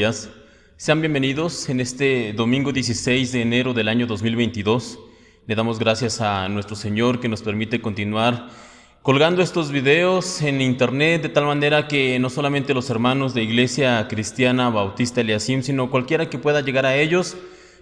días. Sean bienvenidos en este domingo 16 de enero del año 2022. Le damos gracias a nuestro Señor que nos permite continuar colgando estos videos en internet de tal manera que no solamente los hermanos de Iglesia Cristiana Bautista Eliasim, sino cualquiera que pueda llegar a ellos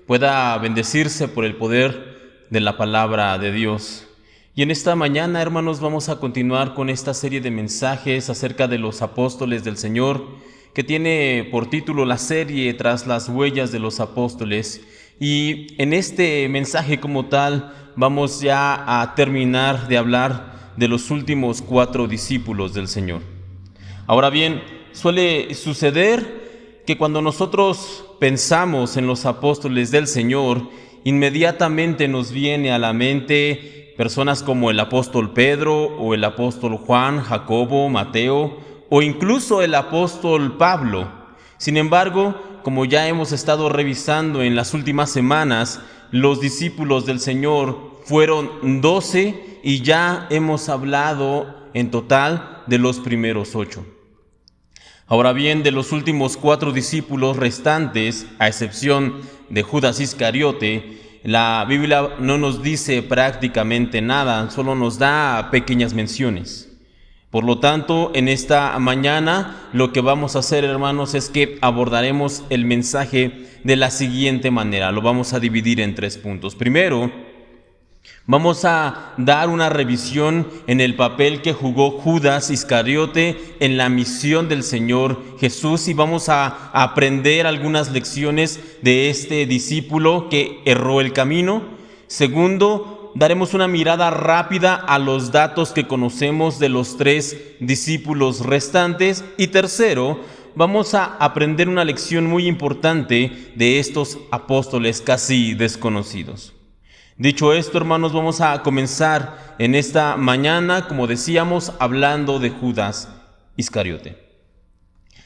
pueda bendecirse por el poder de la palabra de Dios. Y en esta mañana, hermanos, vamos a continuar con esta serie de mensajes acerca de los apóstoles del Señor, que tiene por título la serie Tras las huellas de los apóstoles. Y en este mensaje como tal, vamos ya a terminar de hablar de los últimos 4 discípulos del Señor. Ahora bien, suele suceder que cuando nosotros pensamos en los apóstoles del Señor, inmediatamente nos viene a la mente personas como el apóstol Pedro o el apóstol Juan, Jacobo, Mateo o incluso el apóstol Pablo. Sin embargo, como ya hemos estado revisando en las últimas semanas, los discípulos del Señor fueron 12 y ya hemos hablado en total de los primeros 8. Ahora bien, de los últimos 4 discípulos restantes, a excepción de Judas Iscariote, la Biblia no nos dice prácticamente nada, solo nos da pequeñas menciones. Por lo tanto, en esta mañana lo que vamos a hacer, hermanos, es que abordaremos el mensaje de la siguiente manera. Lo vamos a dividir en 3 puntos. Primero, vamos a dar una revisión en el papel que jugó Judas Iscariote en la misión del Señor Jesús y vamos a aprender algunas lecciones de este discípulo que erró el camino. Segundo, daremos una mirada rápida a los datos que conocemos de los 3 discípulos restantes. Y tercero, vamos a aprender una lección muy importante de estos apóstoles casi desconocidos. Dicho esto, hermanos, vamos a comenzar en esta mañana, como decíamos, hablando de Judas Iscariote.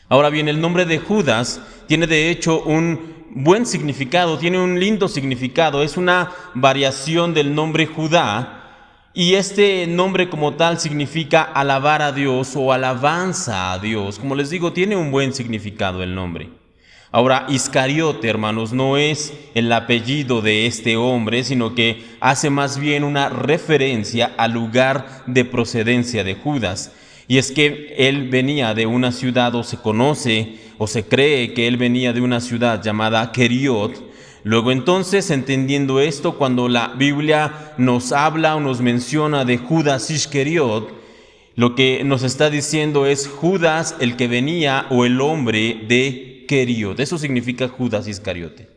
Ahora bien, el nombre de Judas tiene de hecho un buen significado, tiene un lindo significado, es una variación del nombre Judá, y este nombre como tal significa alabar a Dios o alabanza a Dios. Como les digo, tiene un buen significado el nombre. Ahora, Iscariote, hermanos, no es el apellido de este hombre, sino que hace más bien una referencia al lugar de procedencia de Judas. Y es que él venía de una ciudad, o se conoce, o se cree que él venía de una ciudad llamada Queriot. Luego entonces, entendiendo esto, cuando la Biblia nos habla o nos menciona de Judas Iscariot, lo que nos está diciendo es Judas el que venía o el hombre de Queriot. Eso significa Judas Iscariote.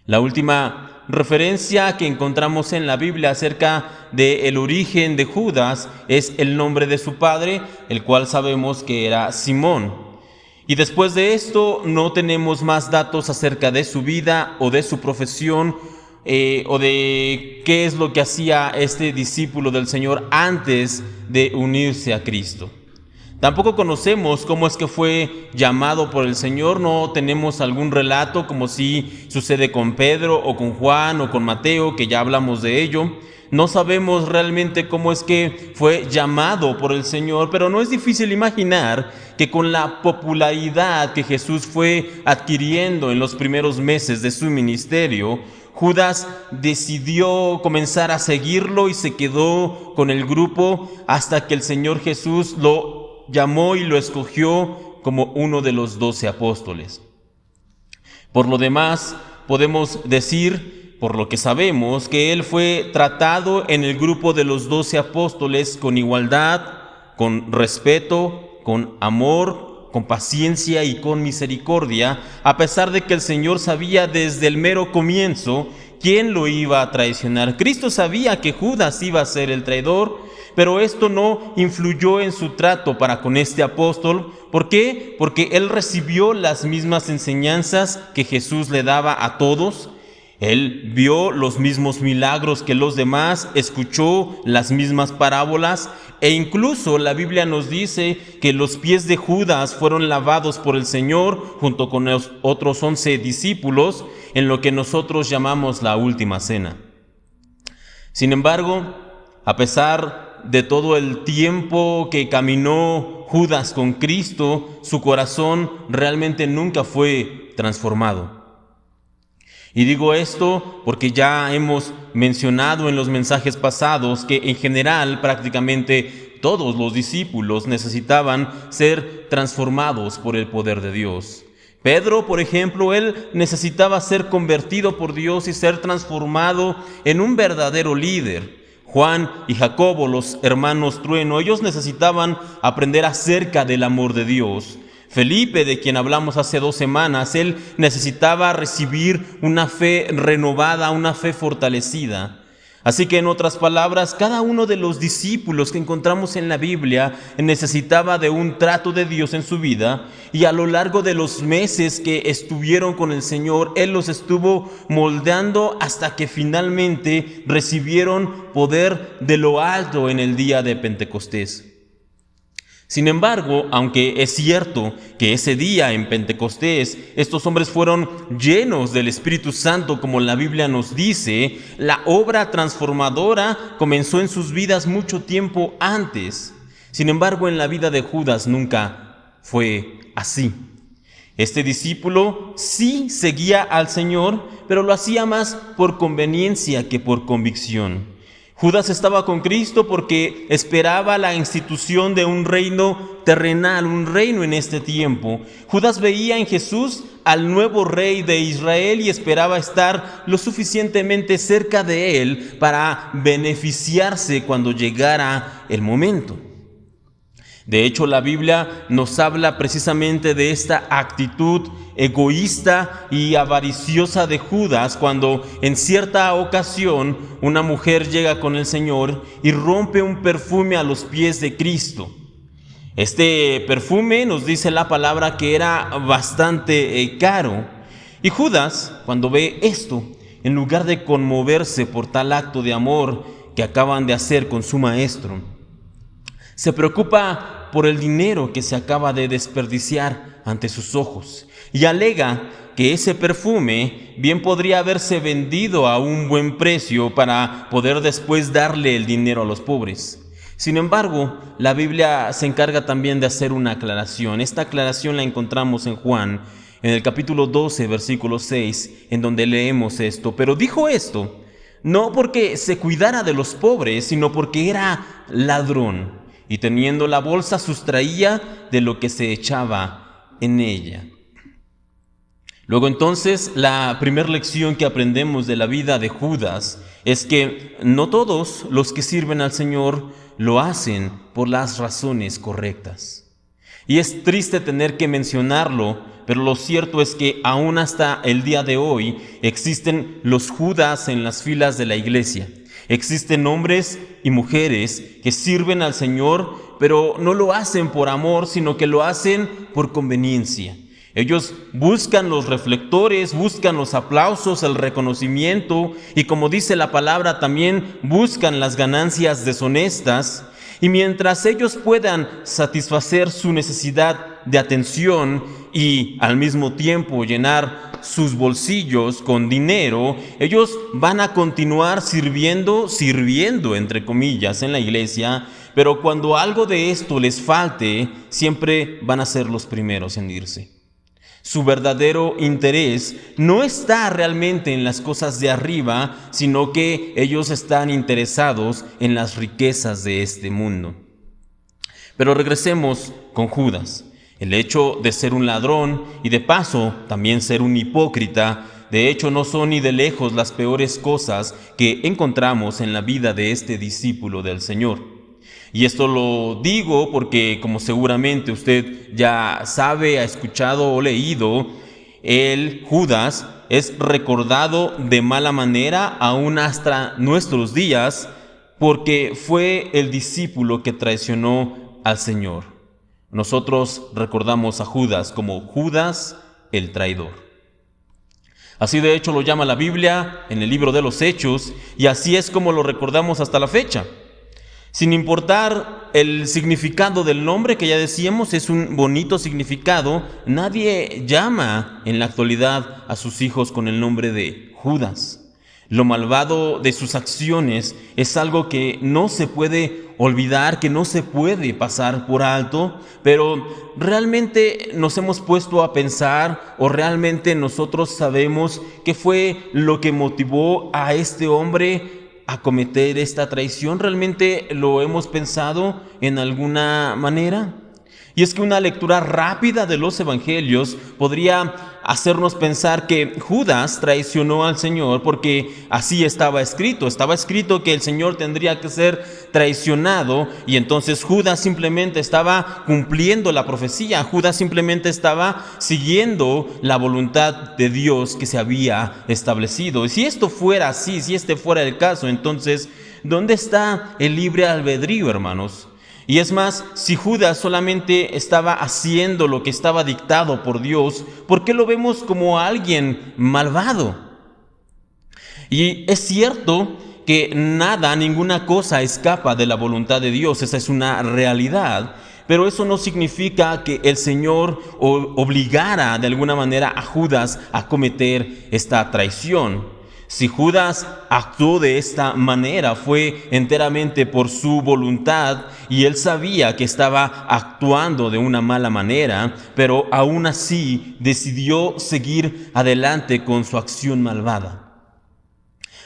La última referencia que encontramos en la Biblia acerca del origen de Judas es el nombre de su padre, el cual sabemos que era Simón. Y después de esto no tenemos más datos acerca de su vida o de su profesión o de qué es lo que hacía este discípulo del Señor antes de unirse a Cristo. Tampoco conocemos cómo es que fue llamado por el Señor, no tenemos algún relato como si sucede con Pedro o con Juan o con Mateo, que ya hablamos de ello. No sabemos realmente cómo es que fue llamado por el Señor, pero no es difícil imaginar que con la popularidad que Jesús fue adquiriendo en los primeros meses de su ministerio, Judas decidió comenzar a seguirlo y se quedó con el grupo hasta que el Señor Jesús lo llamó y lo escogió como uno de los 12 apóstoles. Por lo demás, podemos decir, por lo que sabemos, que él fue tratado en el grupo de los 12 apóstoles con igualdad, con respeto, con amor, con paciencia y con misericordia, a pesar de que el Señor sabía desde el mero comienzo quién lo iba a traicionar. Cristo sabía que Judas iba a ser el traidor, pero esto no influyó en su trato para con este apóstol. ¿Por qué? Porque él recibió las mismas enseñanzas que Jesús le daba a todos. Él vio los mismos milagros que los demás, escuchó las mismas parábolas e incluso la Biblia nos dice que los pies de Judas fueron lavados por el Señor junto con los otros 11 discípulos en lo que nosotros llamamos la última cena. Sin embargo, a pesar de todo el tiempo que caminó Judas con Cristo, su corazón realmente nunca fue transformado. Y digo esto porque ya hemos mencionado en los mensajes pasados que en general prácticamente todos los discípulos necesitaban ser transformados por el poder de Dios. Pedro, por ejemplo, él necesitaba ser convertido por Dios y ser transformado en un verdadero líder. Juan y Jacobo, los hermanos trueno, ellos necesitaban aprender acerca del amor de Dios. Felipe, de quien hablamos hace 2 semanas, él necesitaba recibir una fe renovada, una fe fortalecida. Así que, en otras palabras, cada uno de los discípulos que encontramos en la Biblia necesitaba de un trato de Dios en su vida, y a lo largo de los meses que estuvieron con el Señor, Él los estuvo moldeando hasta que finalmente recibieron poder de lo alto en el día de Pentecostés. Sin embargo, aunque es cierto que ese día en Pentecostés estos hombres fueron llenos del Espíritu Santo, como la Biblia nos dice, la obra transformadora comenzó en sus vidas mucho tiempo antes. Sin embargo, en la vida de Judas nunca fue así. Este discípulo sí seguía al Señor, pero lo hacía más por conveniencia que por convicción. Judas estaba con Cristo porque esperaba la institución de un reino terrenal, un reino en este tiempo. Judas veía en Jesús al nuevo rey de Israel y esperaba estar lo suficientemente cerca de él para beneficiarse cuando llegara el momento. De hecho, la Biblia nos habla precisamente de esta actitud egoísta y avariciosa de Judas cuando en cierta ocasión una mujer llega con el Señor y rompe un perfume a los pies de Cristo. Este perfume, nos dice la palabra, que era bastante caro. Y Judas, cuando ve esto, en lugar de conmoverse por tal acto de amor que acaban de hacer con su maestro, se preocupa por el dinero que se acaba de desperdiciar ante sus ojos y alega que ese perfume bien podría haberse vendido a un buen precio para poder después darle el dinero a los pobres. Sin embargo, la Biblia se encarga también de hacer una aclaración. Esta aclaración la encontramos en Juan, en el capítulo 12, versículo 6, en donde leemos esto. Pero dijo esto no porque se cuidara de los pobres, sino porque era ladrón, y teniendo la bolsa sustraía de lo que se echaba en ella. Luego entonces, la primera lección que aprendemos de la vida de Judas es que no todos los que sirven al Señor lo hacen por las razones correctas. Y es triste tener que mencionarlo, pero lo cierto es que aún hasta el día de hoy existen los Judas en las filas de la iglesia. Existen hombres y mujeres que sirven al Señor, pero no lo hacen por amor, sino que lo hacen por conveniencia. Ellos buscan los reflectores, buscan los aplausos, el reconocimiento, y como dice la palabra, también buscan las ganancias deshonestas. Y mientras ellos puedan satisfacer su necesidad de atención y al mismo tiempo llenar sus bolsillos con dinero, ellos van a continuar sirviendo entre comillas en la iglesia, pero cuando algo de esto les falte, siempre van a ser los primeros en irse. Su verdadero interés no está realmente en las cosas de arriba, sino que ellos están interesados en las riquezas de este mundo. Pero regresemos con Judas. El hecho de ser un ladrón y de paso también ser un hipócrita, de hecho no son ni de lejos las peores cosas que encontramos en la vida de este discípulo del Señor. Y esto lo digo porque, como seguramente usted ya sabe, ha escuchado o leído, el Judas es recordado de mala manera aún hasta nuestros días porque fue el discípulo que traicionó al Señor. Nosotros recordamos a Judas como Judas el traidor. Así de hecho lo llama la Biblia en el libro de los Hechos, y así es como lo recordamos hasta la fecha. Sin importar el significado del nombre, que ya decíamos es un bonito significado, nadie llama en la actualidad a sus hijos con el nombre de Judas. Lo malvado de sus acciones es algo que no se puede olvidar, que no se puede pasar por alto, pero realmente nos hemos puesto a pensar o realmente nosotros sabemos qué fue lo que motivó a este hombre a cometer esta traición. ¿Realmente lo hemos pensado en alguna manera? Y es que una lectura rápida de los evangelios podría hacernos pensar que Judas traicionó al Señor porque así estaba escrito. Estaba escrito que el Señor tendría que ser traicionado y entonces Judas simplemente estaba cumpliendo la profecía. Judas simplemente estaba siguiendo la voluntad de Dios que se había establecido. Y si esto fuera así, si este fuera el caso, entonces, ¿dónde está el libre albedrío, hermanos? Y es más, si Judas solamente estaba haciendo lo que estaba dictado por Dios, ¿por qué lo vemos como alguien malvado? Y es cierto que nada, ninguna cosa escapa de la voluntad de Dios, esa es una realidad, pero eso no significa que el Señor obligara de alguna manera a Judas a cometer esta traición. Si Judas actuó de esta manera fue enteramente por su voluntad y él sabía que estaba actuando de una mala manera, pero aún así decidió seguir adelante con su acción malvada.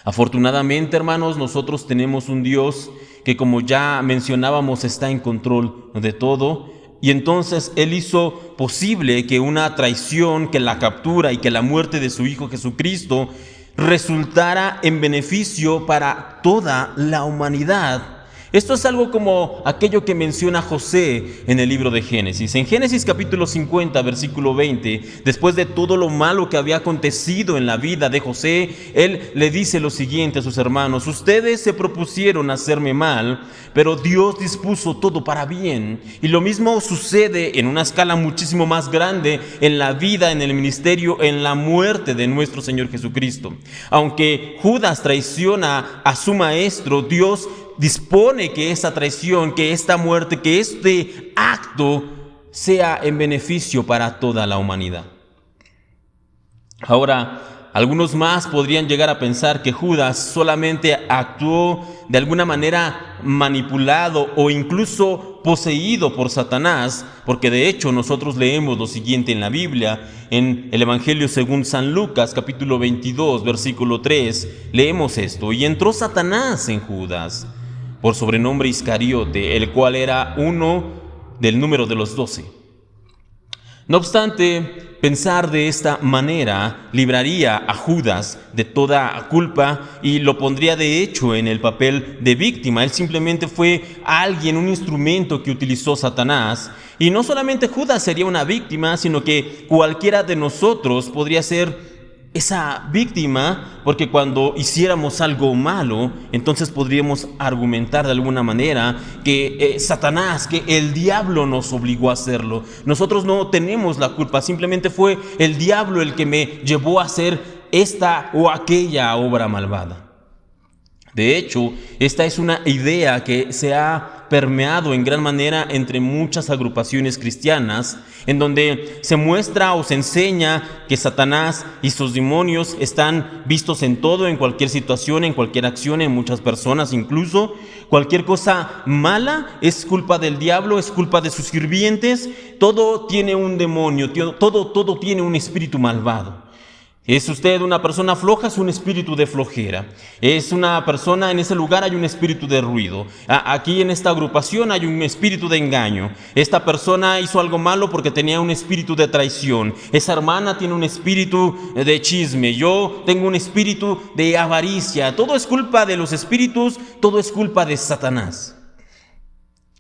Afortunadamente, hermanos, nosotros tenemos un Dios que, como ya mencionábamos, está en control de todo. Y entonces Él hizo posible que una traición, que la captura y que la muerte de su Hijo Jesucristo resultara en beneficio para toda la humanidad. Esto es algo como aquello que menciona José en el libro de Génesis. En Génesis capítulo 50, versículo 20, después de todo lo malo que había acontecido en la vida de José, él le dice lo siguiente a sus hermanos: ustedes se propusieron hacerme mal, pero Dios dispuso todo para bien. Y lo mismo sucede en una escala muchísimo más grande en la vida, en el ministerio, en la muerte de nuestro Señor Jesucristo. Aunque Judas traiciona a su maestro, Dios dispone que esta traición, que esta muerte, que este acto sea en beneficio para toda la humanidad. Ahora, algunos más podrían llegar a pensar que Judas solamente actuó de alguna manera manipulado o incluso poseído por Satanás, porque de hecho nosotros leemos lo siguiente en la Biblia, en el Evangelio según San Lucas, capítulo 22, versículo 3, leemos esto: y entró Satanás en Judas, por sobrenombre Iscariote, el cual era uno del número de los 12. No obstante, pensar de esta manera libraría a Judas de toda culpa y lo pondría de hecho en el papel de víctima. Él simplemente fue alguien, un instrumento que utilizó Satanás. Y no solamente Judas sería una víctima, sino que cualquiera de nosotros podría ser esa víctima, porque cuando hiciéramos algo malo, entonces podríamos argumentar de alguna manera que Satanás, que el diablo nos obligó a hacerlo. Nosotros no tenemos la culpa, simplemente fue el diablo el que me llevó a hacer esta o aquella obra malvada. De hecho, esta es una idea que se ha permeado en gran manera entre muchas agrupaciones cristianas, en donde se muestra o se enseña que Satanás y sus demonios están vistos en todo, en cualquier situación, en cualquier acción, en muchas personas incluso. Cualquier cosa mala es culpa del diablo, es culpa de sus sirvientes. Todo tiene un demonio, todo tiene un espíritu malvado. ¿Es usted una persona floja? Es un espíritu de flojera. Es una persona, en ese lugar hay un espíritu de ruido. Aquí en esta agrupación hay un espíritu de engaño. Esta persona hizo algo malo porque tenía un espíritu de traición. Esa hermana tiene un espíritu de chisme. Yo tengo un espíritu de avaricia. Todo es culpa de los espíritus, todo es culpa de Satanás.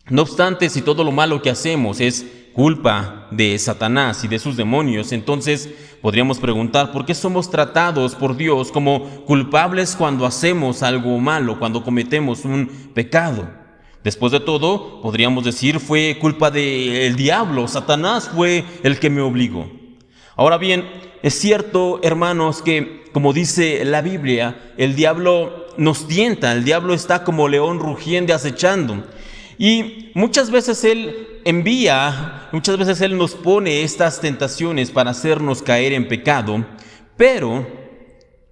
No obstante, si todo lo malo que hacemos es culpa de Satanás y de sus demonios, entonces podríamos preguntar: ¿por qué somos tratados por Dios como culpables cuando hacemos algo malo, cuando cometemos un pecado? Después de todo, podríamos decir, fue culpa del diablo, Satanás fue el que me obligó. Ahora bien, es cierto, hermanos, que como dice la Biblia, el diablo nos tienta, el diablo está como león rugiente acechando. Y muchas veces Él nos pone estas tentaciones para hacernos caer en pecado, pero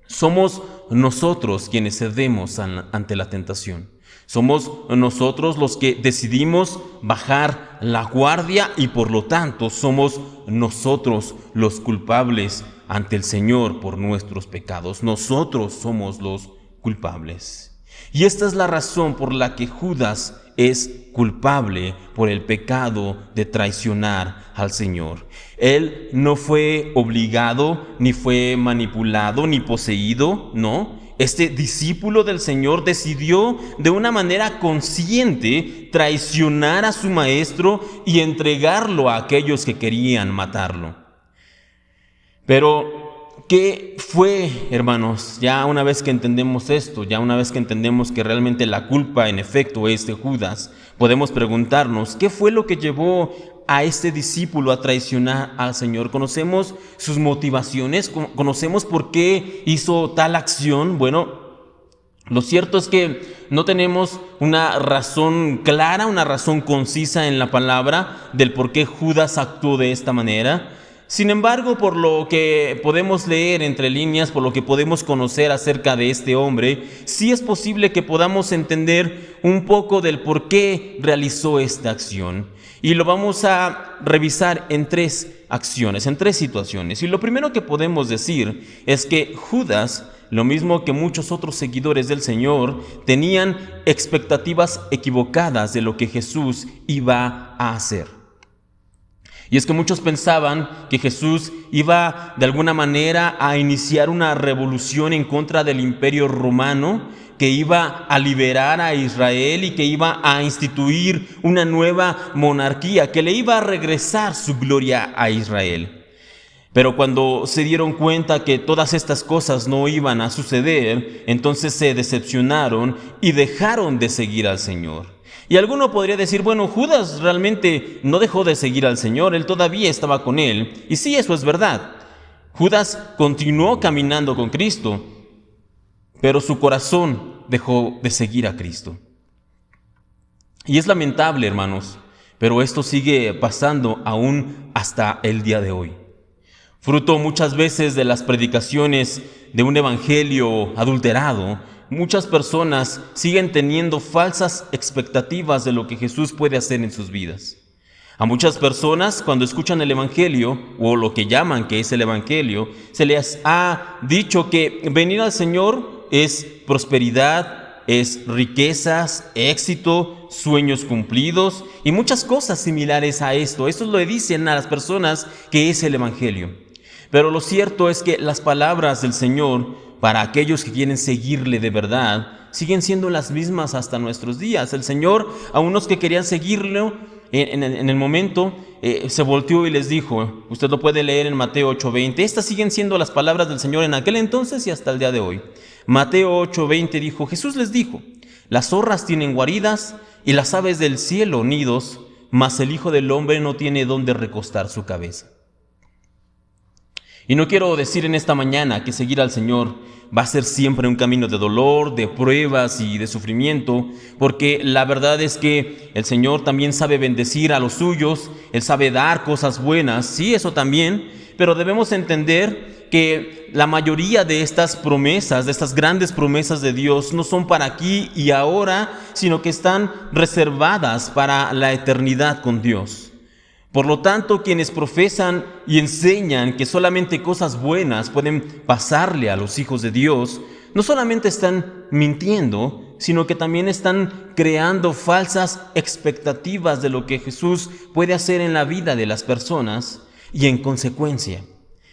somos nosotros quienes cedemos ante la tentación. Somos nosotros los que decidimos bajar la guardia y por lo tanto somos nosotros los culpables ante el Señor por nuestros pecados. Nosotros somos los culpables. Y esta es la razón por la que Judas es culpable por el pecado de traicionar al Señor. Él no fue obligado, ni fue manipulado, ni poseído, no. Este discípulo del Señor decidió de una manera consciente traicionar a su maestro y entregarlo a aquellos que querían matarlo. Pero, ¿qué fue, hermanos? Ya una vez que entendemos esto, ya una vez que entendemos que realmente la culpa en efecto es de Judas, podemos preguntarnos, ¿qué fue lo que llevó a este discípulo a traicionar al Señor? ¿Conocemos sus motivaciones? ¿Conocemos por qué hizo tal acción? Bueno, lo cierto es que no tenemos una razón clara, una razón concisa en la palabra del por qué Judas actuó de esta manera. Sin embargo, por lo que podemos leer entre líneas, por lo que podemos conocer acerca de este hombre, sí es posible que podamos entender un poco del por qué realizó esta acción. Y lo vamos a revisar en 3 acciones, en 3 situaciones. Y lo primero que podemos decir es que Judas, lo mismo que muchos otros seguidores del Señor, tenían expectativas equivocadas de lo que Jesús iba a hacer. Y es que muchos pensaban que Jesús iba de alguna manera a iniciar una revolución en contra del Imperio Romano, que iba a liberar a Israel y que iba a instituir una nueva monarquía, que le iba a regresar su gloria a Israel. Pero cuando se dieron cuenta que todas estas cosas no iban a suceder, entonces se decepcionaron y dejaron de seguir al Señor. Y alguno podría decir, bueno, Judas realmente no dejó de seguir al Señor, él todavía estaba con él. Y sí, eso es verdad. Judas continuó caminando con Cristo, pero su corazón dejó de seguir a Cristo. Y es lamentable, hermanos, pero esto sigue pasando aún hasta el día de hoy. Fruto muchas veces de las predicaciones de un evangelio adulterado, muchas personas siguen teniendo falsas expectativas de lo que Jesús puede hacer en sus vidas. A muchas personas, cuando escuchan el evangelio, o lo que llaman que es el evangelio, se les ha dicho que venir al Señor es prosperidad, es riquezas, éxito, sueños cumplidos y muchas cosas similares a esto. Esto lo dicen a las personas que es el evangelio. Pero lo cierto es que las palabras del Señor, para aquellos que quieren seguirle de verdad, siguen siendo las mismas hasta nuestros días. El Señor, a unos que querían seguirlo, en el momento se volteó y les dijo, usted lo puede leer en Mateo 8:20, estas siguen siendo las palabras del Señor en aquel entonces y hasta el día de hoy. Mateo 8:20 dijo, Jesús les dijo, las zorras tienen guaridas y las aves del cielo nidos, mas el Hijo del Hombre no tiene dónde recostar su cabeza. Y no quiero decir en esta mañana que seguir al Señor va a ser siempre un camino de dolor, de pruebas y de sufrimiento, porque la verdad es que el Señor también sabe bendecir a los suyos, Él sabe dar cosas buenas, sí, eso también, pero debemos entender que la mayoría de estas promesas, de estas grandes promesas de Dios, no son para aquí y ahora, sino que están reservadas para la eternidad con Dios. Por lo tanto, quienes profesan y enseñan que solamente cosas buenas pueden pasarle a los hijos de Dios, no solamente están mintiendo, sino que también están creando falsas expectativas de lo que Jesús puede hacer en la vida de las personas y en consecuencia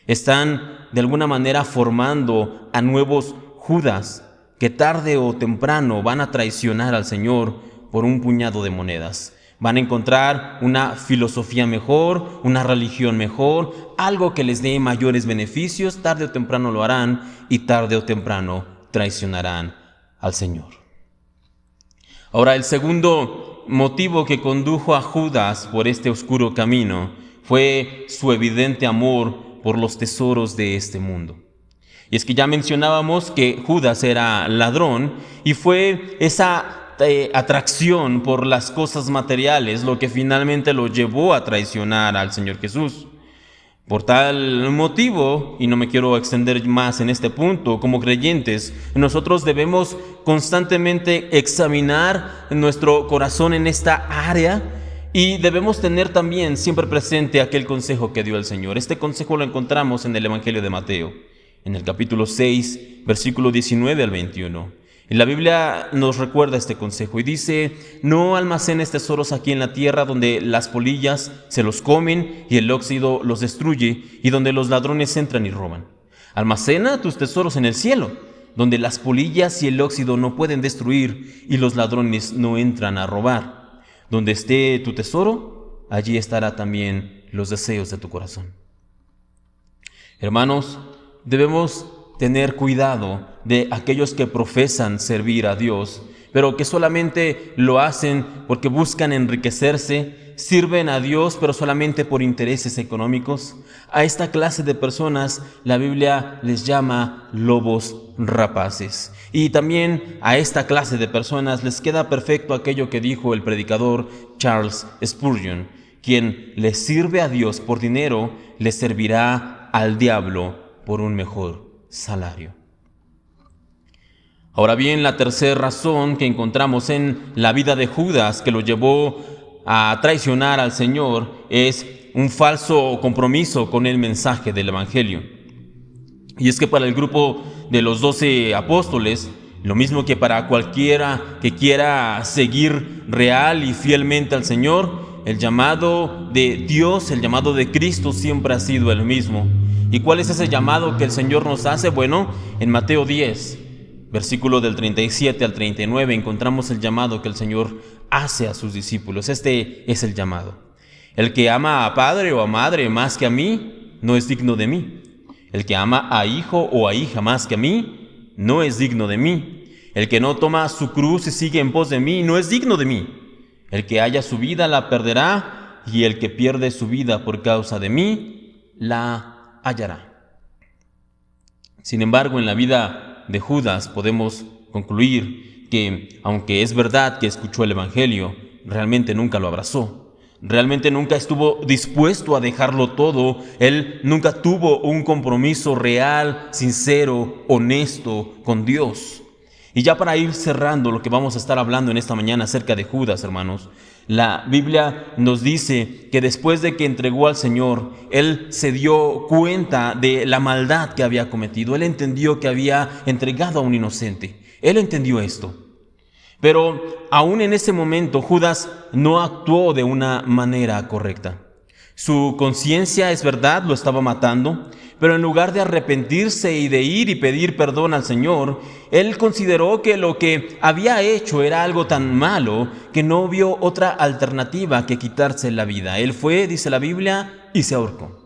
están de alguna manera formando a nuevos Judas que tarde o temprano van a traicionar al Señor por un puñado de monedas. Van a encontrar una filosofía mejor, una religión mejor, algo que les dé mayores beneficios, tarde o temprano lo harán y tarde o temprano traicionarán al Señor. Ahora, el segundo motivo que condujo a Judas por este oscuro camino fue su evidente amor por los tesoros de este mundo. Y es que ya mencionábamos que Judas era ladrón y fue esa atracción por las cosas materiales lo que finalmente lo llevó a traicionar al Señor Jesús. Por tal motivo, y no me quiero extender más en este punto, como creyentes, nosotros debemos constantemente examinar nuestro corazón en esta área y debemos tener también siempre presente aquel consejo que dio el Señor. Este consejo lo encontramos en el Evangelio de Mateo, en el capítulo 6, versículo 19 al 21. Y la Biblia nos recuerda este consejo y dice: no almacenes tesoros aquí en la tierra, donde las polillas se los comen y el óxido los destruye, y donde los ladrones entran y roban. Almacena tus tesoros en el cielo, donde las polillas y el óxido no pueden destruir y los ladrones no entran a robar. Donde esté tu tesoro, allí estará también los deseos de tu corazón. Hermanos, debemos tener cuidado de aquellos que profesan servir a Dios, pero que solamente lo hacen porque buscan enriquecerse, sirven a Dios, pero solamente por intereses económicos. A esta clase de personas la Biblia les llama lobos rapaces. Y también a esta clase de personas les queda perfecto aquello que dijo el predicador Charles Spurgeon: quien le sirve a Dios por dinero, le servirá al diablo por un mejor salario. Ahora bien, la tercera razón que encontramos en la vida de Judas que lo llevó a traicionar al Señor es un falso compromiso con el mensaje del Evangelio. Y es que para el grupo de los 12 apóstoles, lo mismo que para cualquiera que quiera seguir real y fielmente al Señor, el llamado de Dios, el llamado de Cristo siempre ha sido el mismo. ¿Y cuál es ese llamado que el Señor nos hace? Bueno, en Mateo 10, versículo del 37 al 39, encontramos el llamado que el Señor hace a sus discípulos. Este es el llamado: el que ama a padre o a madre más que a mí, no es digno de mí. El que ama a hijo o a hija más que a mí, no es digno de mí. El que no toma su cruz y sigue en pos de mí, no es digno de mí. El que haya su vida la perderá, y el que pierde su vida por causa de mí, la hallará. Sin embargo, en la vida de Judas podemos concluir que, aunque es verdad que escuchó el Evangelio, realmente nunca lo abrazó. Realmente nunca estuvo dispuesto a dejarlo todo. Él nunca tuvo un compromiso real, sincero, honesto con Dios. Y ya para ir cerrando lo que vamos a estar hablando en esta mañana acerca de Judas, hermanos, la Biblia nos dice que después de que entregó al Señor, él se dio cuenta de la maldad que había cometido. Él entendió que había entregado a un inocente. Él entendió esto. Pero aún en ese momento Judas no actuó de una manera correcta. Su conciencia, es verdad, lo estaba matando, pero en lugar de arrepentirse y de ir y pedir perdón al Señor, él consideró que lo que había hecho era algo tan malo que no vio otra alternativa que quitarse la vida. Él fue, dice la Biblia, y se ahorcó.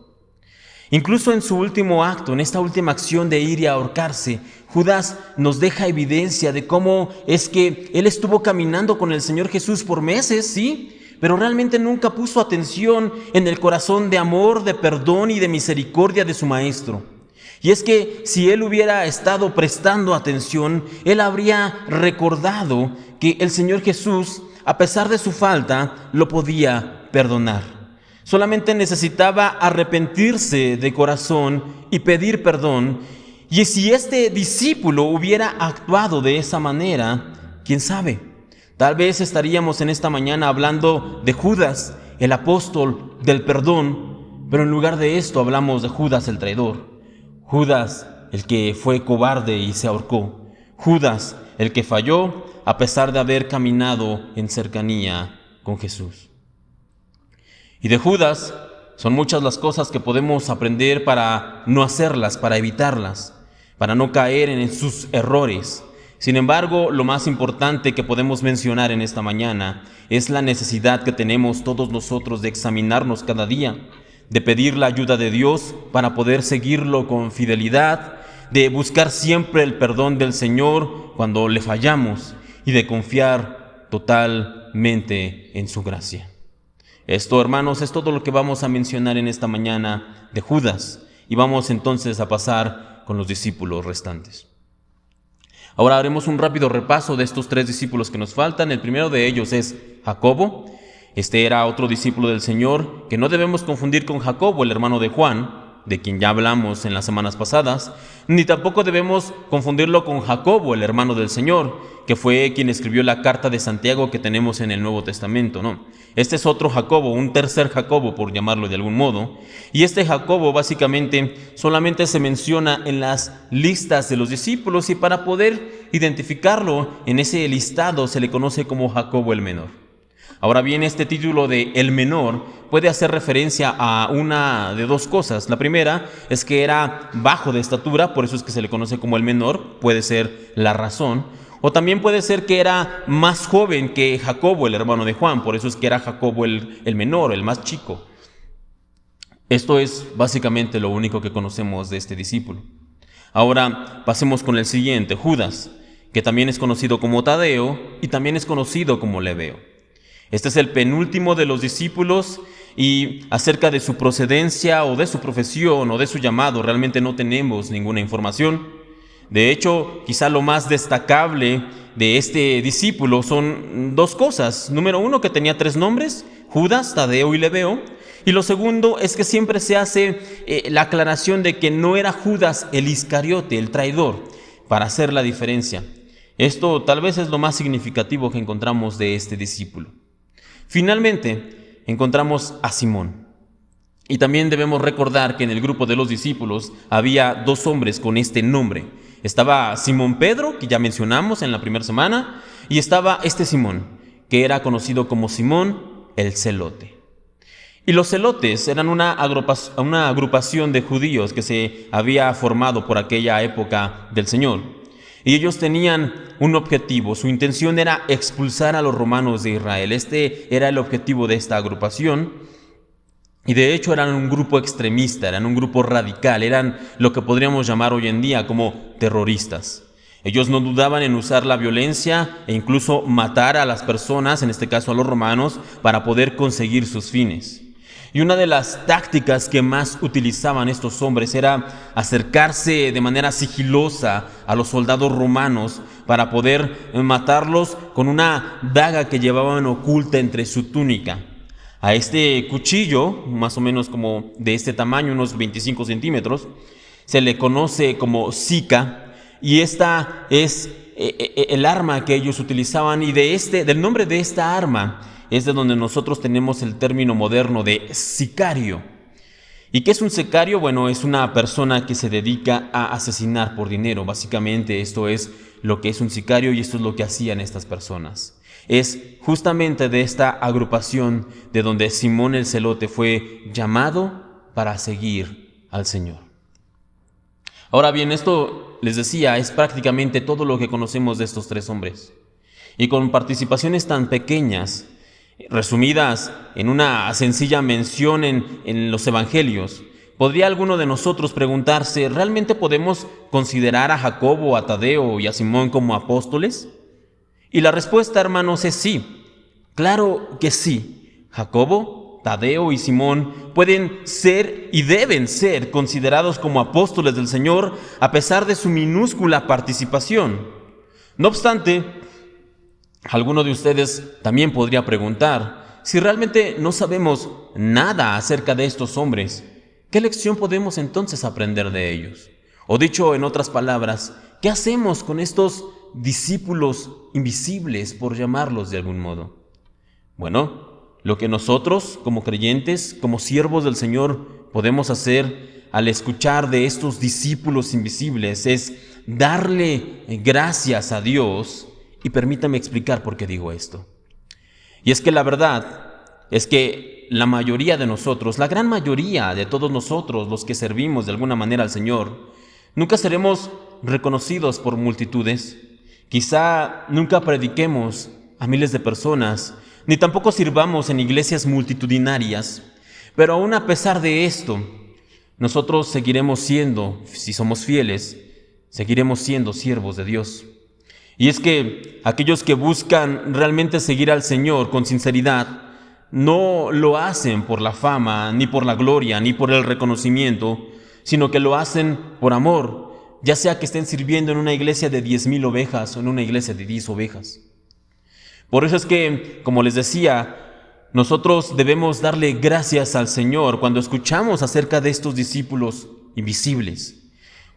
Incluso en su último acto, en esta última acción de ir y ahorcarse, Judas nos deja evidencia de cómo es que él estuvo caminando con el Señor Jesús por meses, ¿sí?, pero realmente nunca puso atención en el corazón de amor, de perdón y de misericordia de su Maestro. Y es que si él hubiera estado prestando atención, él habría recordado que el Señor Jesús, a pesar de su falta, lo podía perdonar. Solamente necesitaba arrepentirse de corazón y pedir perdón. Y si este discípulo hubiera actuado de esa manera, ¿quién sabe? Tal vez estaríamos en esta mañana hablando de Judas, el apóstol del perdón, pero en lugar de esto hablamos de Judas el traidor. Judas, el que fue cobarde y se ahorcó. Judas, el que falló a pesar de haber caminado en cercanía con Jesús. Y de Judas son muchas las cosas que podemos aprender para no hacerlas, para evitarlas, para no caer en sus errores. Sin embargo, lo más importante que podemos mencionar en esta mañana es la necesidad que tenemos todos nosotros de examinarnos cada día, de pedir la ayuda de Dios para poder seguirlo con fidelidad, de buscar siempre el perdón del Señor cuando le fallamos y de confiar totalmente en su gracia. Esto, hermanos, es todo lo que vamos a mencionar en esta mañana de Judas, y vamos entonces a pasar con los discípulos restantes. Ahora haremos un rápido repaso de estos 3 discípulos que nos faltan. El primero de ellos es Jacobo. Este era otro discípulo del Señor que no debemos confundir con Jacobo, el hermano de Juan, de quien ya hablamos en las semanas pasadas, ni tampoco debemos confundirlo con Jacobo, el hermano del Señor, que fue quien escribió la carta de Santiago que tenemos en el Nuevo Testamento, ¿no? Este es otro Jacobo, un tercer Jacobo, por llamarlo de algún modo, y este Jacobo básicamente solamente se menciona en las listas de los discípulos, y para poder identificarlo en ese listado se le conoce como Jacobo el menor. Ahora bien, este título de el menor puede hacer referencia a una de dos cosas. La primera es que era bajo de estatura, por eso es que se le conoce como el menor, puede ser la razón. O también puede ser que era más joven que Jacobo, el hermano de Juan, por eso es que era Jacobo el menor, el más chico. Esto es básicamente lo único que conocemos de este discípulo. Ahora pasemos con el siguiente, Judas, que también es conocido como Tadeo y también es conocido como Lebeo. Este es el penúltimo de los discípulos, y acerca de su procedencia o de su profesión o de su llamado realmente no tenemos ninguna información. De hecho, quizá lo más destacable de este discípulo son dos cosas. Número uno, que tenía 3 nombres, Judas, Tadeo y Lebeo. Y lo segundo es que siempre se hace la aclaración de que no era Judas el Iscariote, el traidor, para hacer la diferencia. Esto tal vez es lo más significativo que encontramos de este discípulo. Finalmente, encontramos a Simón. Y también debemos recordar que en el grupo de los discípulos había 2 hombres con este nombre. Estaba Simón Pedro, que ya mencionamos en la primera semana, y estaba este Simón, que era conocido como Simón el Celote. Y los celotes eran una agrupación de judíos que se había formado por aquella época del Señor. Y ellos tenían un objetivo, su intención era expulsar a los romanos de Israel. Este era el objetivo de esta agrupación. Y de hecho eran un grupo extremista, eran un grupo radical, eran lo que podríamos llamar hoy en día como terroristas. Ellos no dudaban en usar la violencia e incluso matar a las personas, en este caso a los romanos, para poder conseguir sus fines. Y una de las tácticas que más utilizaban estos hombres era acercarse de manera sigilosa a los soldados romanos para poder matarlos con una daga que llevaban oculta entre su túnica. A este cuchillo, más o menos como de este tamaño, unos 25 centímetros, se le conoce como sica, y esta es el arma que ellos utilizaban, y del nombre de esta arma es de donde nosotros tenemos el término moderno de sicario. ¿Y qué es un sicario? Bueno, es una persona que se dedica a asesinar por dinero. Básicamente esto es lo que es un sicario, y esto es lo que hacían estas personas. Es justamente de esta agrupación de donde Simón el Celote fue llamado para seguir al Señor. Ahora bien, esto les decía, es prácticamente todo lo que conocemos de estos 3 hombres. Y con participaciones tan pequeñas, resumidas en una sencilla mención en los evangelios, ¿podría alguno de nosotros preguntarse, ¿realmente podemos considerar a Jacobo, a Tadeo y a Simón como apóstoles? Y la respuesta, hermanos, es sí. Claro que sí. Jacobo, Tadeo y Simón pueden ser y deben ser considerados como apóstoles del Señor a pesar de su minúscula participación. No obstante, alguno de ustedes también podría preguntar, si realmente no sabemos nada acerca de estos hombres, ¿qué lección podemos entonces aprender de ellos? O dicho en otras palabras, ¿qué hacemos con estos discípulos invisibles, por llamarlos de algún modo? Bueno, lo que nosotros como creyentes, como siervos del Señor, podemos hacer al escuchar de estos discípulos invisibles es darle gracias a Dios. Y permítame explicar por qué digo esto. Y es que la verdad es que la mayoría de nosotros, la gran mayoría de todos nosotros, los que servimos de alguna manera al Señor, nunca seremos reconocidos por multitudes. Quizá nunca prediquemos a miles de personas, ni tampoco sirvamos en iglesias multitudinarias. Pero aún a pesar de esto, nosotros seguiremos siendo, si somos fieles, seguiremos siendo siervos de Dios. Y es que aquellos que buscan realmente seguir al Señor con sinceridad, no lo hacen por la fama, ni por la gloria, ni por el reconocimiento, sino que lo hacen por amor, ya sea que estén sirviendo en una iglesia de 10,000 ovejas o en una iglesia de 10 ovejas. Por eso es que, como les decía, Nosotros debemos darle gracias al Señor cuando escuchamos acerca de estos discípulos invisibles,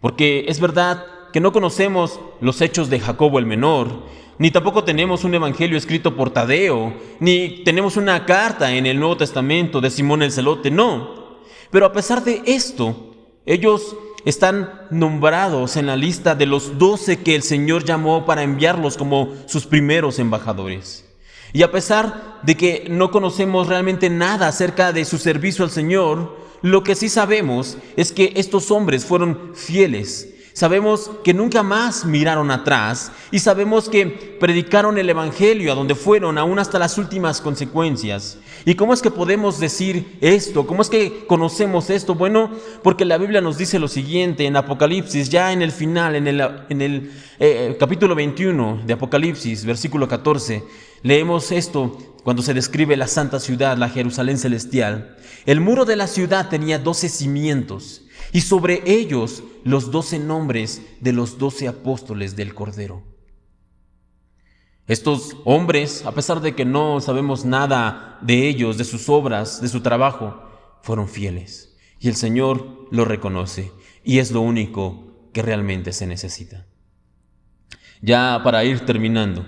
porque es verdad que no conocemos los hechos de Jacobo el menor, ni tampoco tenemos un evangelio escrito por Tadeo, ni tenemos una carta en el Nuevo Testamento de Simón el Celote, no. Pero a pesar de esto, ellos están nombrados en la lista de los 12 que el Señor llamó para enviarlos como sus primeros embajadores. Y a pesar de que no conocemos realmente nada acerca de su servicio al Señor, lo que sí sabemos es que estos hombres fueron fieles. Sabemos que nunca más miraron atrás y sabemos que predicaron el evangelio a donde fueron, aún hasta las últimas consecuencias. ¿Y cómo es que podemos decir esto? ¿Cómo es que conocemos esto? Bueno, porque la Biblia nos dice lo siguiente en Apocalipsis, ya en el final, en el capítulo 21 de Apocalipsis, versículo 14, leemos esto cuando se describe la santa ciudad, la Jerusalén celestial. El muro de la ciudad tenía 12 cimientos y sobre ellos los 12 nombres de los 12 apóstoles del Cordero. Estos hombres, a pesar de que no sabemos nada de ellos, de sus obras, de su trabajo, fueron fieles. Y el Señor lo reconoce. Y es lo único que realmente se necesita. Ya para ir terminando,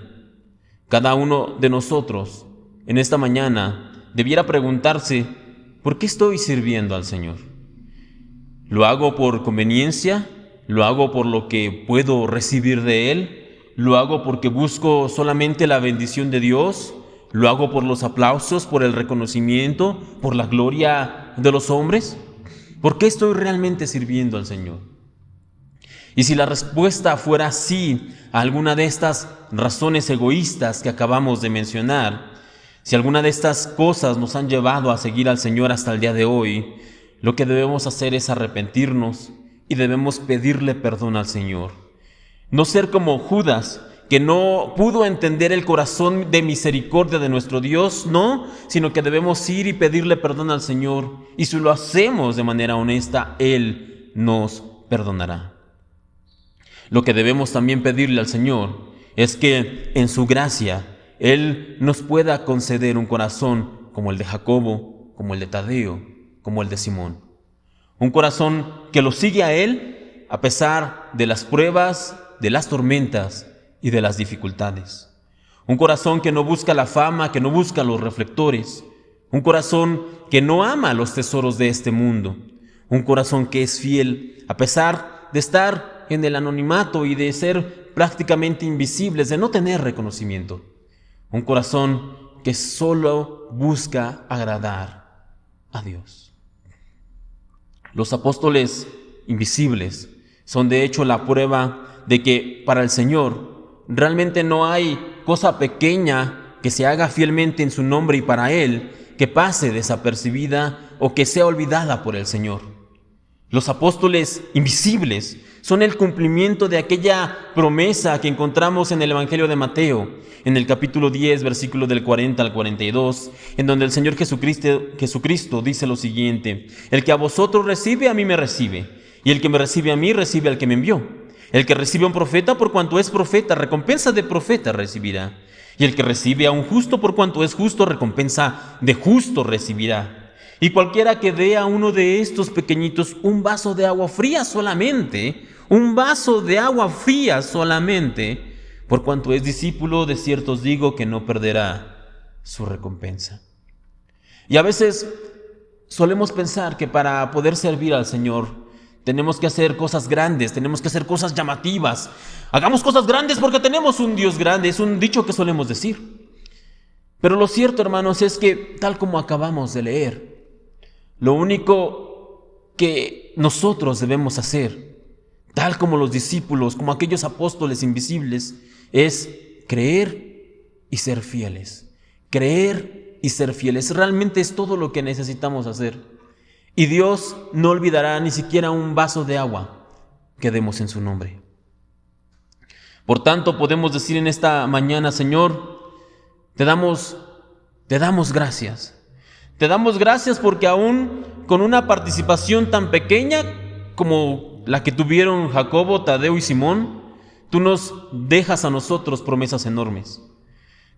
cada uno de nosotros en esta mañana debiera preguntarse, ¿por qué estoy sirviendo al Señor? ¿Lo hago por conveniencia? ¿Lo hago por lo que puedo recibir de Él? ¿Lo hago porque busco solamente la bendición de Dios? ¿Lo hago por los aplausos, por el reconocimiento, por la gloria de los hombres? ¿Por qué estoy realmente sirviendo al Señor? Y si la respuesta fuera sí a alguna de estas razones egoístas que acabamos de mencionar, si alguna de estas cosas nos han llevado a seguir al Señor hasta el día de hoy, lo que debemos hacer es arrepentirnos y debemos pedirle perdón al Señor. No ser como Judas, que no pudo entender el corazón de misericordia de nuestro Dios, no, sino que debemos ir y pedirle perdón al Señor. Y si lo hacemos de manera honesta, Él nos perdonará. Lo que debemos también pedirle al Señor es que en su gracia Él nos pueda conceder un corazón como el de Jacobo, como el de Tadeo, como el de Simón. Un corazón que lo sigue a Él a pesar de las pruebas, de las tormentas y de las dificultades. Un corazón que no busca la fama, que no busca los reflectores. Un corazón que no ama los tesoros de este mundo. Un corazón que es fiel a pesar de estar en el anonimato y de ser prácticamente invisibles, de no tener reconocimiento. Un corazón que solo busca agradar a Dios. Los apóstoles invisibles son de hecho la prueba de que para el Señor realmente no hay cosa pequeña que se haga fielmente en su nombre y para Él que pase desapercibida o que sea olvidada por el Señor. Los apóstoles invisibles son el cumplimiento de aquella promesa que encontramos en el Evangelio de Mateo, en el capítulo 10, versículo del 40 al 42, en donde el Señor Jesucristo dice lo siguiente: el que a vosotros recibe, a mí me recibe, y el que me recibe a mí, recibe al que me envió. El que recibe a un profeta, por cuanto es profeta, recompensa de profeta recibirá. Y el que recibe a un justo, por cuanto es justo, recompensa de justo recibirá. Y cualquiera que dé a uno de estos pequeñitos un vaso de agua fría solamente, por cuanto es discípulo, de cierto os digo que no perderá su recompensa. Y a veces solemos pensar que para poder servir al Señor tenemos que hacer cosas grandes, tenemos que hacer cosas llamativas. Hagamos cosas grandes porque tenemos un Dios grande, es un dicho que solemos decir. Pero lo cierto, hermanos, es que tal como acabamos de leer, lo único que nosotros debemos hacer, tal como los discípulos, como aquellos apóstoles invisibles, es creer y ser fieles. Creer y ser fieles. Realmente es todo lo que necesitamos hacer. Y Dios no olvidará ni siquiera un vaso de agua que demos en su nombre. Por tanto, podemos decir en esta mañana: Señor, te damos gracias. Te damos gracias porque aún con una participación tan pequeña como la que tuvieron Jacobo, Tadeo y Simón, tú nos dejas a nosotros promesas enormes.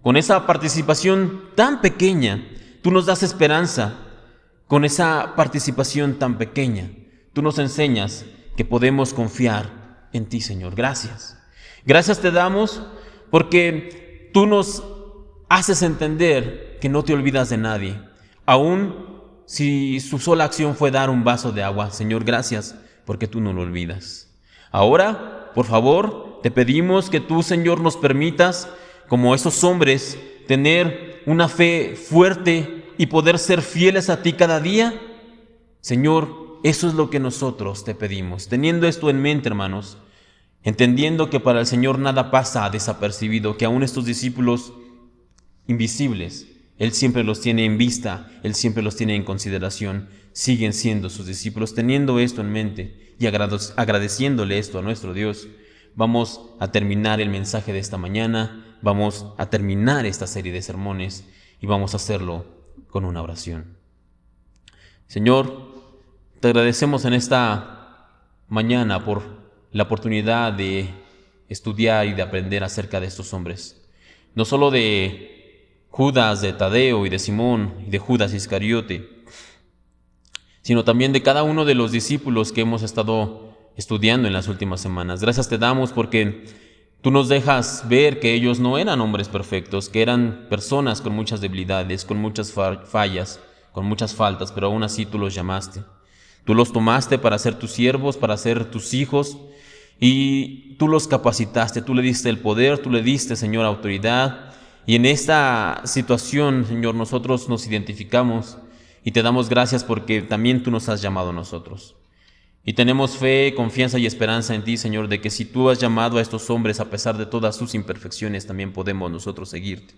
Con esa participación tan pequeña, Tú nos das esperanza con esa participación tan pequeña. Tú nos enseñas que podemos confiar en ti, Señor. Gracias. Gracias te damos porque tú nos haces entender que no te olvidas de nadie, aun si su sola acción fue dar un vaso de agua. Señor, gracias porque tú no lo olvidas. Ahora, por favor, te pedimos que tú, Señor, nos permitas, como esos hombres, tener una fe fuerte y poder ser fieles a ti cada día. Señor, eso es lo que nosotros te pedimos. Teniendo esto en mente, hermanos, entendiendo que para el Señor nada pasa desapercibido, que aún estos discípulos invisibles, Él siempre los tiene en vista, Él siempre los tiene en consideración, siguen siendo sus discípulos. Teniendo esto en mente y agradeciéndole esto a nuestro Dios, vamos a terminar el mensaje de esta mañana, vamos a terminar esta serie de sermones y vamos a hacerlo con una oración. Señor, te agradecemos en esta mañana por la oportunidad de estudiar y de aprender acerca de estos hombres, no solo de Judas, de Tadeo y de Simón y de Judas Iscariote, sino también de cada uno de los discípulos que hemos estado estudiando en las últimas semanas. Gracias te damos porque tú nos dejas ver que ellos no eran hombres perfectos, que eran personas con muchas debilidades, con muchas fallas, con muchas faltas, pero aún así tú los llamaste. Tú los tomaste para ser tus siervos, para ser tus hijos, y tú los capacitaste, tú le diste el poder, tú le diste, Señor, autoridad. Y en esta situación, Señor, nosotros nos identificamos y te damos gracias porque también tú nos has llamado a nosotros. Y tenemos fe, confianza y esperanza en ti, Señor, de que si tú has llamado a estos hombres a pesar de todas sus imperfecciones, también podemos nosotros seguirte.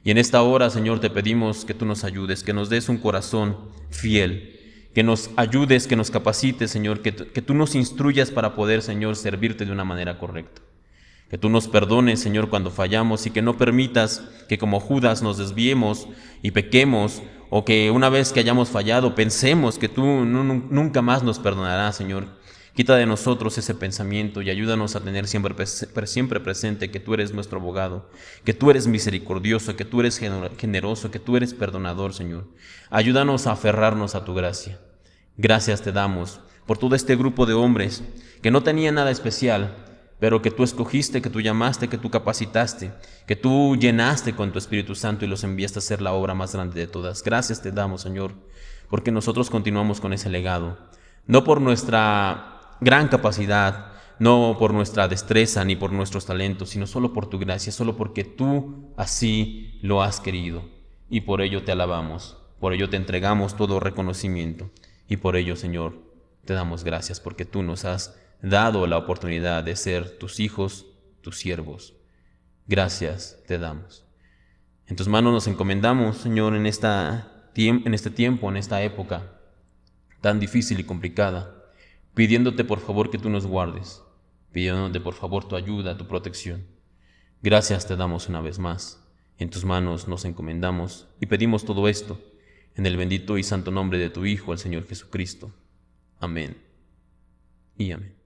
Y en esta hora, Señor, te pedimos que tú nos ayudes, que nos des un corazón fiel, que nos ayudes, que nos capacites, Señor, que tú nos instruyas para poder, Señor, servirte de una manera correcta. Que tú nos perdones, Señor, cuando fallamos y que no permitas que como Judas nos desviemos y pequemos, o que una vez que hayamos fallado pensemos que tú nunca más nos perdonarás, Señor. Quita de nosotros ese pensamiento y ayúdanos a tener siempre presente que tú eres nuestro abogado, que tú eres misericordioso, que tú eres generoso, que tú eres perdonador, Señor. Ayúdanos a aferrarnos a tu gracia. Gracias te damos por todo este grupo de hombres que no tenía nada especial, pero que tú escogiste, que tú llamaste, que tú capacitaste, que tú llenaste con tu Espíritu Santo y los enviaste a hacer la obra más grande de todas. Gracias te damos, Señor, porque nosotros continuamos con ese legado, no por nuestra gran capacidad, no por nuestra destreza ni por nuestros talentos, sino solo por tu gracia, solo porque tú así lo has querido. Y por ello te alabamos, por ello te entregamos todo reconocimiento y por ello, Señor, te damos gracias porque tú nos has dado la oportunidad de ser tus hijos, tus siervos. Gracias te damos. En tus manos nos encomendamos, Señor, en este tiempo, en esta época tan difícil y complicada, pidiéndote por favor que tú nos guardes, pidiéndote por favor tu ayuda, tu protección. Gracias te damos una vez más. En tus manos nos encomendamos y pedimos todo esto en el bendito y santo nombre de tu Hijo, el Señor Jesucristo. Amén y amén.